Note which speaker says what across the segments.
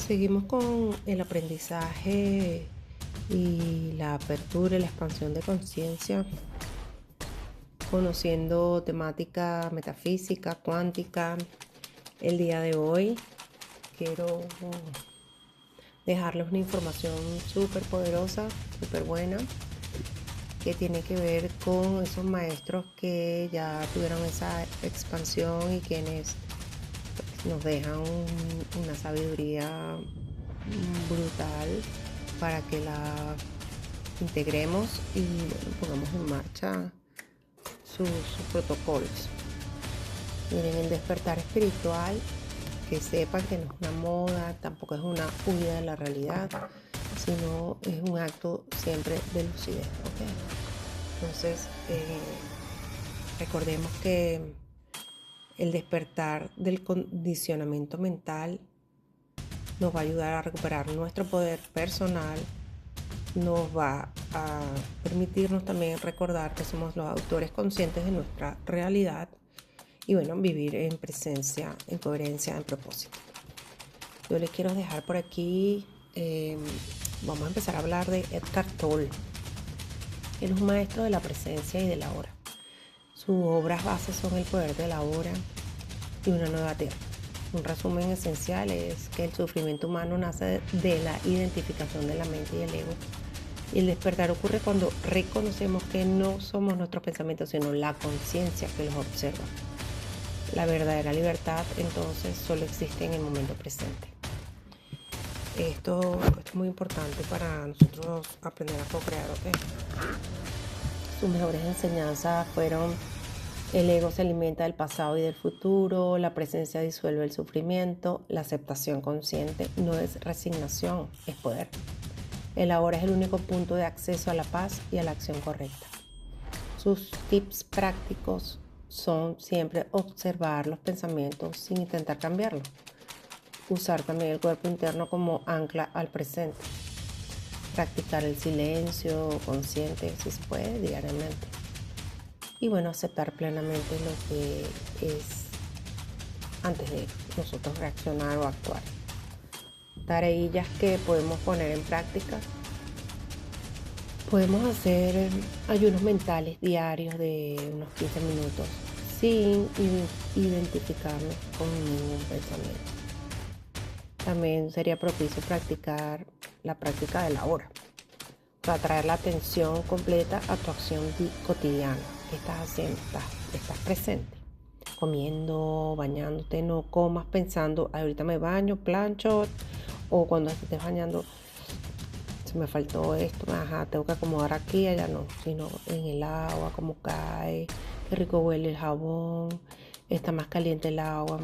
Speaker 1: Seguimos con el aprendizaje y la apertura y la expansión de conciencia, conociendo temática metafísica, cuántica. El día de hoy quiero dejarles una información súper poderosa, súper buena, que tiene que ver con esos maestros que ya tuvieron esa expansión y quienes nos dejan una sabiduría brutal para que la integremos y bueno, pongamos en marcha sus protocolos. Miren, el despertar espiritual, que sepan que no es una moda, tampoco es una huida de la realidad, sino es un acto siempre de lucidez, ¿ok? Entonces, recordemos que el despertar del condicionamiento mental nos va a ayudar a recuperar nuestro poder personal, nos va a permitirnos también recordar que somos los autores conscientes de nuestra realidad y bueno, vivir en presencia, en coherencia, en propósito. Yo les quiero dejar por aquí, vamos a empezar a hablar de Eckhart Tolle. Él es un maestro de la presencia y de la hora. Sus obras bases son El poder de la hora y Una nueva tierra. Un resumen esencial es que el sufrimiento humano nace de la identificación de la mente y el ego. Y el despertar ocurre cuando reconocemos que no somos nuestros pensamientos, sino la conciencia que los observa. La verdadera libertad entonces solo existe en el momento presente. Esto es muy importante para nosotros aprender a co-crear, ¿ok? Sus mejores enseñanzas fueron: el ego se alimenta del pasado y del futuro, la presencia disuelve el sufrimiento, la aceptación consciente no es resignación, es poder. El ahora es el único punto de acceso a la paz y a la acción correcta. Sus tips prácticos son siempre observar los pensamientos sin intentar cambiarlos. Usar también el cuerpo interno como ancla al presente. Practicar el silencio consciente, si se puede, diariamente. Y bueno, aceptar plenamente lo que es antes de nosotros reaccionar o actuar. Tareillas que podemos poner en práctica. Podemos hacer ayunos mentales diarios de unos 15 minutos sin identificarnos con ningún pensamiento. También sería propicio practicar la práctica de la hora. Para traer la atención completa a tu acción cotidiana. ¿Qué estás haciendo? ¿Estás presente? Comiendo, bañándote, no comas pensando, ahorita me baño, plancho, o cuando estés bañando, se me faltó esto, tengo que acomodar aquí, allá no, sino en el agua, cómo cae, qué rico huele el jabón, está más caliente el agua,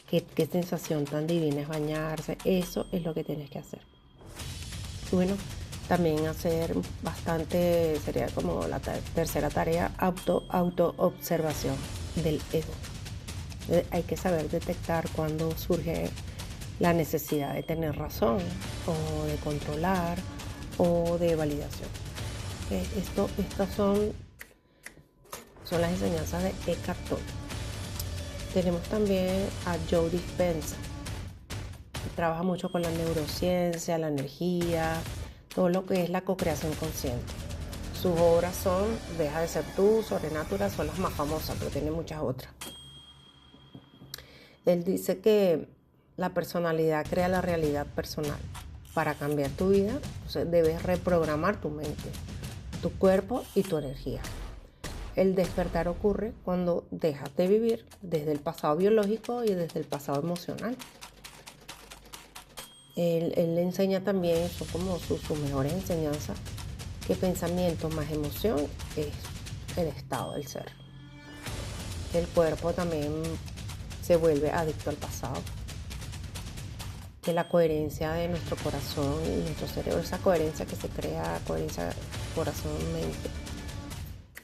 Speaker 1: qué sensación tan divina es bañarse. Eso es lo que tienes que hacer. Y bueno, también hacer bastante, sería como la tercera tarea, auto-observación del ego. Hay que saber detectar cuando surge la necesidad de tener razón o de controlar o de validación. Estas son las enseñanzas de Eckhart Tolle. Tenemos también a Joe Dispenza, que trabaja mucho con la neurociencia, la energía, todo lo que es la co-creación consciente. Sus obras son Deja de ser tú, Sobrenatural, son las más famosas, pero tiene muchas otras. Él dice que la personalidad crea la realidad personal. Para cambiar tu vida, entonces debes reprogramar tu mente, tu cuerpo y tu energía. El despertar ocurre cuando dejas de vivir desde el pasado biológico y desde el pasado emocional. Él le enseña también, son como sus mejores enseñanzas, que pensamiento más emoción es el estado del ser. El cuerpo también se vuelve adicto al pasado. Que la coherencia de nuestro corazón y nuestro cerebro, esa coherencia que se crea, coherencia corazón-mente,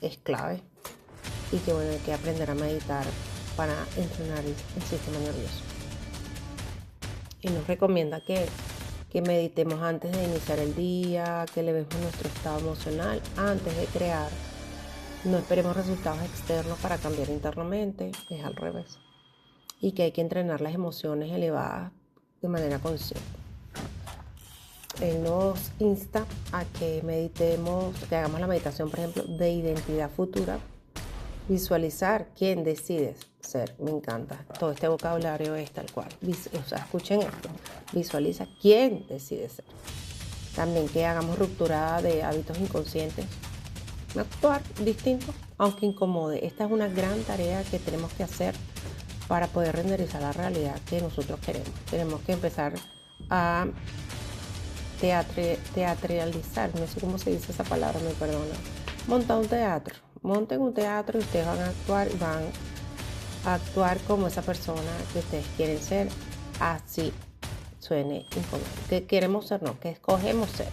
Speaker 1: es clave. Y que bueno, hay que aprender a meditar para entrenar el sistema nervioso. Y nos recomienda que meditemos antes de iniciar el día, que elevemos nuestro estado emocional antes de crear. No esperemos resultados externos para cambiar internamente, es al revés. Y que hay que entrenar las emociones elevadas de manera consciente. Él nos insta a que meditemos, que hagamos la meditación, por ejemplo, de identidad futura, visualizar quién decides ser. Me encanta. Todo este vocabulario es tal cual. O sea, escuchen esto. Visualiza quién decides ser. También que hagamos ruptura de hábitos inconscientes. Actuar distinto, aunque incomode. Esta es una gran tarea que tenemos que hacer para poder renderizar la realidad que nosotros queremos. Tenemos que empezar a teatralizar, no sé cómo se dice esa palabra, me perdona. Montar un teatro. Monten un teatro y ustedes van a actuar como esa persona que ustedes quieren ser, así suene incómodo. Que queremos ser, no, que escogemos ser.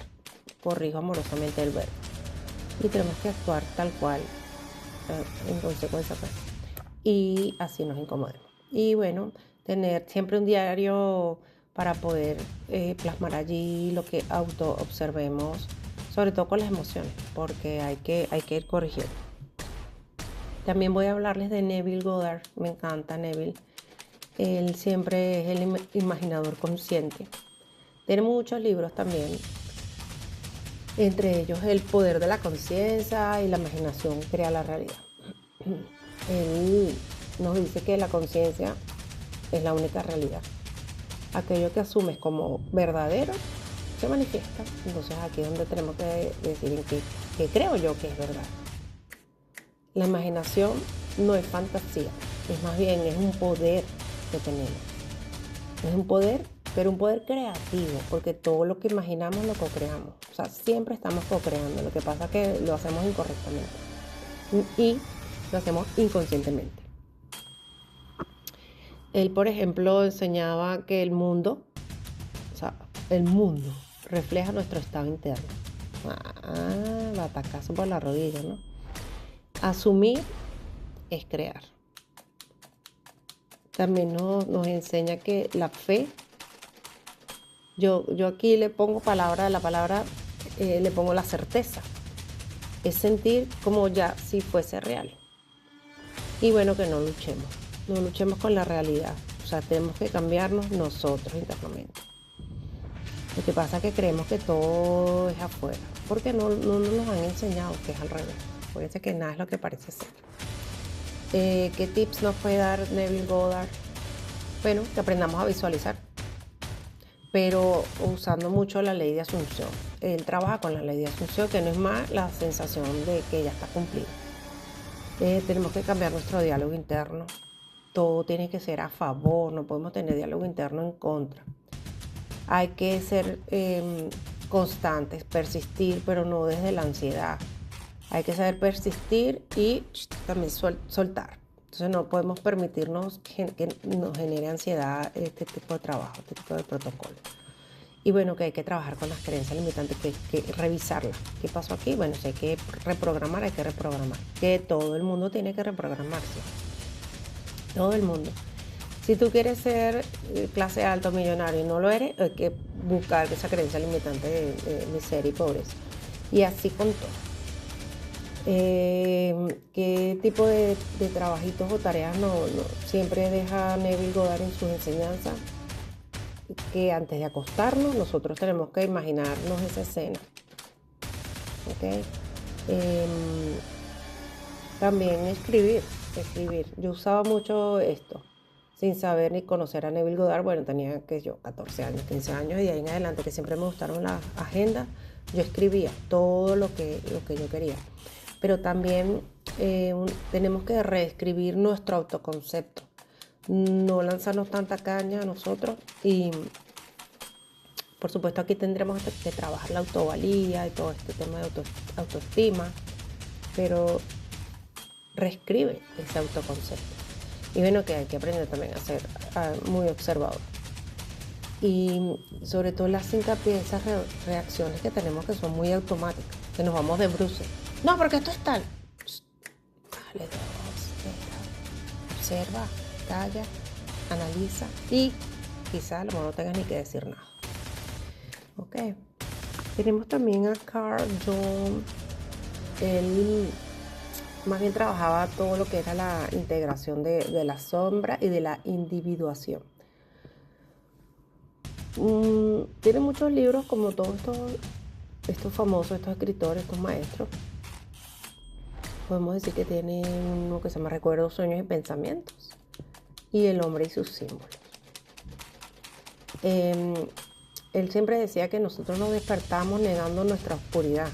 Speaker 1: Corrijo amorosamente el verbo. Y tenemos que actuar tal cual, en consecuencia, pues. Y así nos incomodemos. Y bueno, tener siempre un diario para poder plasmar allí lo que auto observemos, sobre todo con las emociones, porque hay que ir corrigiendo. También voy a hablarles de Neville Goddard. Me encanta Neville. Él siempre es el imaginador consciente. Tiene muchos libros también, entre ellos El poder de la conciencia y La imaginación crea la realidad. Él nos dice que la conciencia es la única realidad. Aquello que asumes como verdadero se manifiesta. Entonces aquí es donde tenemos que decir en qué creo yo que es verdad. La imaginación no es fantasía, es más bien es un poder que tenemos. Es un poder, pero un poder creativo, porque todo lo que imaginamos lo co-creamos. O sea, siempre estamos co-creando. Lo que pasa es que lo hacemos incorrectamente y lo hacemos inconscientemente. Él, por ejemplo, enseñaba que el mundo refleja nuestro estado interno. Batacazo por la rodilla, ¿no? Asumir es crear. También nos enseña que la fe, yo aquí le pongo le pongo la certeza. Es sentir como ya si fuese real. Y bueno, que no luchemos con la realidad. O sea, tenemos que cambiarnos nosotros internamente. Lo que pasa es que creemos que todo es afuera, porque no nos han enseñado que es al revés. Fíjense que nada es lo que parece ser. ¿Qué tips nos puede dar Neville Goddard? Bueno, que aprendamos a visualizar, pero usando mucho la ley de asunción. Él trabaja con la ley de asunción, que no es más la sensación de que ya está cumplido. Tenemos que cambiar nuestro diálogo interno. Todo tiene que ser a favor, no podemos tener diálogo interno en contra. Hay que ser constantes, persistir, pero no desde la ansiedad. Hay que saber persistir y también soltar. Entonces no podemos permitirnos que nos genere ansiedad este tipo de trabajo, este tipo de protocolo. Y bueno, que hay que trabajar con las creencias limitantes, que revisarlas. ¿Qué pasó aquí? Bueno, si hay que reprogramar, hay que reprogramar. Que todo el mundo tiene que reprogramarse. Todo el mundo. Si tú quieres ser clase alta o millonario y no lo eres, hay que buscar esa creencia limitante de miseria y pobreza. Y así con todo. ¿Qué tipo de trabajitos o tareas no siempre deja Neville Goddard en sus enseñanzas? Que antes de acostarnos nosotros tenemos que imaginarnos esa escena. ¿Okay? También escribir. Yo usaba mucho esto, sin saber ni conocer a Neville Goddard. Bueno, tenía 14 años, 15 años, y de ahí en adelante, que siempre me gustaron las agendas. Yo escribía todo lo que yo quería. Pero también tenemos que reescribir nuestro autoconcepto. No lanzarnos tanta caña a nosotros. Y por supuesto aquí tendremos que trabajar la autovalía y todo este tema de autoestima. Pero reescribe ese autoconcepto. Y bueno, que hay que aprender también a ser muy observador. Y sobre todo las hincapié, esas reacciones que tenemos que son muy automáticas, que nos vamos de bruces. No, porque esto es tal. Dale, observa, calla, analiza y quizás a lo mejor no tengas ni que decir nada. Ok. Tenemos también a Carl Jung. Él más bien trabajaba todo lo que era la integración de la sombra y de la individuación. Tiene muchos libros, como todos estos famosos, estos escritores, estos maestros. Podemos decir que tiene uno que se llama Recuerdos, Sueños y Pensamientos, y El hombre y sus símbolos. Él siempre decía que nosotros nos despertamos negando nuestra oscuridad.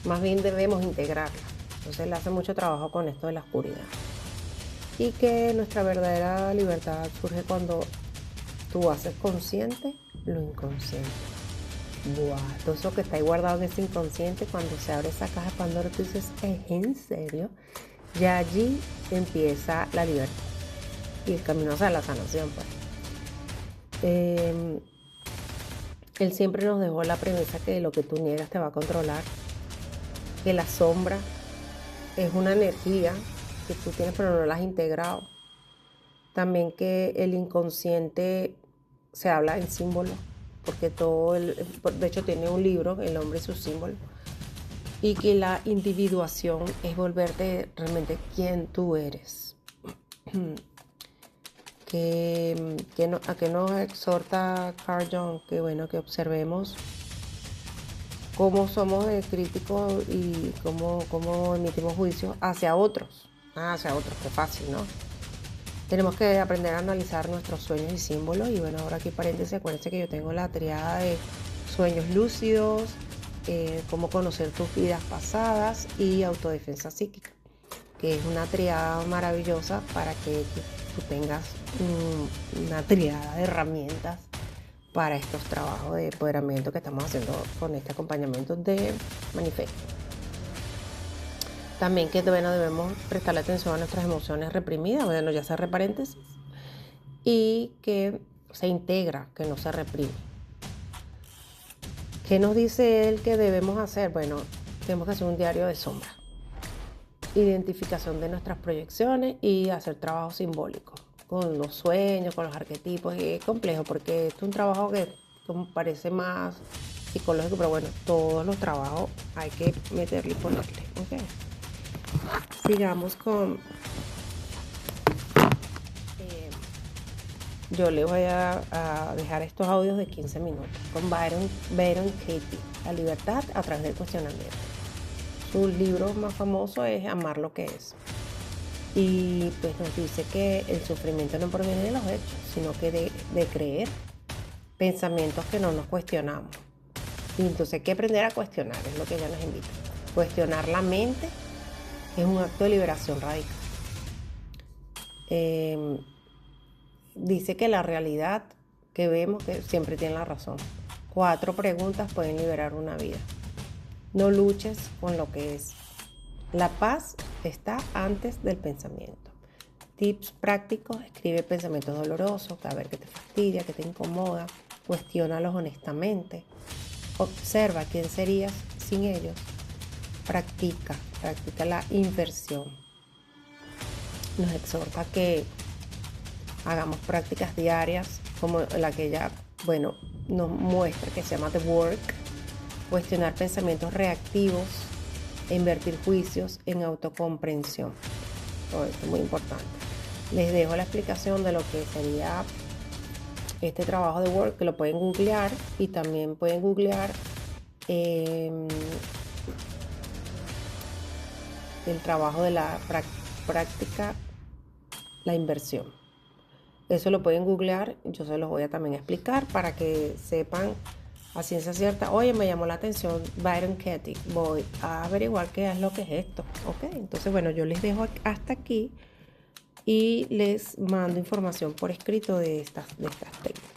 Speaker 1: Más bien debemos integrarla. Entonces él hace mucho trabajo con esto de la oscuridad. Y que nuestra verdadera libertad surge cuando tú haces consciente lo inconsciente. Wow, todo eso que está ahí guardado en ese inconsciente, cuando se abre esa caja de Pandora, tú dices, ¿es en serio? Ya allí empieza la libertad y el camino hacia la sanación, pues. Él siempre nos dejó la premisa que lo que tú niegas te va a controlar, que la sombra es una energía que tú tienes pero no la has integrado. También que el inconsciente se habla en símbolos, porque de hecho tiene un libro, El hombre y sus símbolos, y que la individuación es volverte realmente quien tú eres. A que nos exhorta Carl Jung, que bueno, que observemos cómo somos críticos y cómo emitimos juicios hacia otros. Qué fácil, ¿no? Tenemos que aprender a analizar nuestros sueños y símbolos. Y bueno, ahora aquí paréntesis, acuérdense que yo tengo la triada de sueños lúcidos, cómo conocer tus vidas pasadas y autodefensa psíquica, que es una triada maravillosa para que tú tengas una triada de herramientas para estos trabajos de empoderamiento que estamos haciendo con este acompañamiento de manifiesto. También que bueno, debemos prestarle atención a nuestras emociones reprimidas, bueno, ya cerré paréntesis, y que se integra, que no se reprime. ¿Qué nos dice él que debemos hacer? Bueno, tenemos que hacer un diario de sombra, identificación de nuestras proyecciones y hacer trabajo simbólico con los sueños, con los arquetipos. Y es complejo porque es un trabajo que como parece más psicológico, pero bueno, todos los trabajos hay que meterle y ponerle. Okay. Sigamos con... yo le voy a dejar estos audios de 15 minutos con Byron Katie, La libertad a través del cuestionamiento. Su libro más famoso es Amar lo que es. Y pues nos dice que el sufrimiento no proviene de los hechos, sino que de creer pensamientos que no nos cuestionamos. Y entonces hay que aprender a cuestionar, es lo que ella nos invita. Cuestionar la mente es un acto de liberación radical. Dice que la realidad que vemos que siempre tiene la razón. 4 preguntas pueden liberar una vida. No luches con lo que es. La paz está antes del pensamiento. Tips prácticos: escribe pensamientos dolorosos, a ver qué te fastidia, qué te incomoda, cuestiónalos honestamente. Observa quién serías sin ellos. Practica la inversión. Nos exhorta que hagamos prácticas diarias como la que ella, bueno, nos muestra, que se llama The Work. Cuestionar pensamientos reactivos e invertir juicios en autocomprensión. Todo esto es muy importante. Les dejo la explicación de lo que sería este trabajo de Work, que lo pueden googlear, y también pueden googlear el trabajo de la práctica, la inversión. Eso lo pueden googlear, yo se los voy a también explicar para que sepan a ciencia cierta. Oye, me llamó la atención Byron Katie, voy a averiguar qué es lo que es esto. Ok, entonces bueno, yo les dejo hasta aquí y les mando información por escrito de estas técnicas.